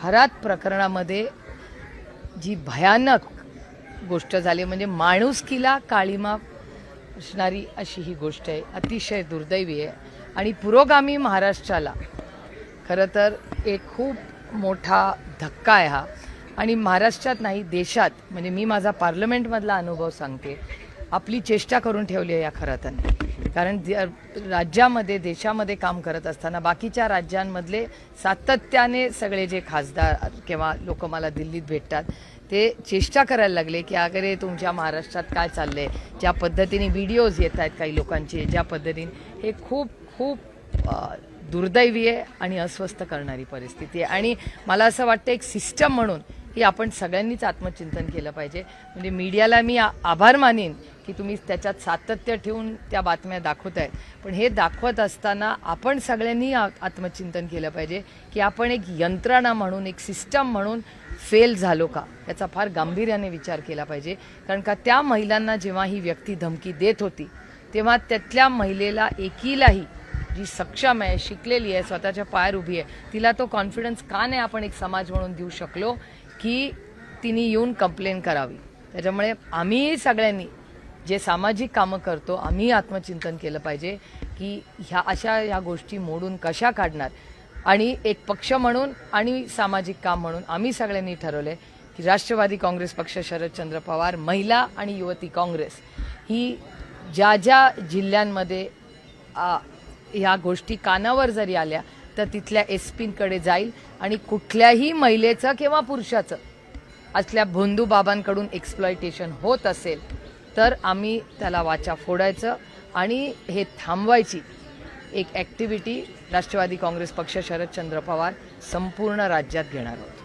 खरात प्रकरणामध्ये जी भयानक गोष्ट झाली म्हणजे माणुसकीला काळीमा असणारी अशी ही गोष्ट आहे, अतिशय दुर्दैवी आहे आणि पुरोगामी महाराष्ट्राला खरं तर एक खूप मोठा धक्का आहे हा. आणि महाराष्ट्रात नाही देशात, म्हणजे मी माझा पार्लमेंटमधला अनुभव सांगते, आपली चेष्टा करून ठेवली आहे या खराताने. कारण राज्यामध्ये देशामध्ये काम करत असताना बाकीच्या राज्यांमधले सातत्याने सगळे जे खासदार किंवा लोक मला दिल्लीत भेटतात ते चेष्टा करायला लागले की अगरे तुमच्या महाराष्ट्रात काय चाललंय, ज्या पद्धतीने व्हिडिओज येत आहेत काही लोकांचे, ज्या पद्धतीने, हे खूप खूप दुर्दैवी आहे आणि अस्वस्थ करणारी परिस्थिती आहे. आणि मला असं वाटतं एक सिस्टम म्हणून की आपण सगळ्यांनीच आत्मचिंतन केलं पाहिजे. म्हणजे मीडियाला मी आभार मानेन की तुम्ही त्याच्यात सातत्य ठेवून त्या बातम्या दाखवताय, पण हे दाखवत असताना आपण सगळ्यांनी आत्मचिंतन केलं पाहिजे की आपण एक यंत्रणा म्हणून, एक सिस्टम म्हणून फेल झालो का, याचा फार गांभीर्याने विचार केला पाहिजे. कारण का त्या महिलांना जेव्हा ही व्यक्ती धमकी देत होती तेव्हा त्यातल्या महिलेला एकीलाही, जी सक्षम आहे, शिकलेली आहे, स्वतःच्या पायावर उभी आहे, तिला तो कॉन्फिडन्स का नाही आपण एक समाज म्हणून देऊ शकलो की तिने येऊन कंप्लेन करावी. त्याच्यामुळे आम्ही सगळ्यांनी जे सामाजिक कामं करतो आम्ही आत्मचिंतन केलं पाहिजे की ह्या गोष्टी मोडून कशा काढणार. आणि एक पक्ष म्हणून आणि सामाजिक काम म्हणून आम्ही सगळ्यांनी ठरवलं की राष्ट्रवादी काँग्रेस पक्ष, शरदचंद्र पवार, महिला आणि युवती काँग्रेस ही ज्या ज्या जिल्ह्यांमध्ये ह्या गोष्टी कानावर जरी आल्या तर तिथल्या एसपींकडे जाईल आणि कुठल्याही महिलेचं किंवा पुरुषाचं असल्या भोंदू बाबांकडून एक्सप्लॉयटेशन होत असेल तर आम्ही त्याला वाचा फोडायचं आणि हे थांबवायची एक ॲक्टिव्हिटी राष्ट्रवादी काँग्रेस पक्ष, शरदचंद्र पवार संपूर्ण राज्यात घेणार आहोत.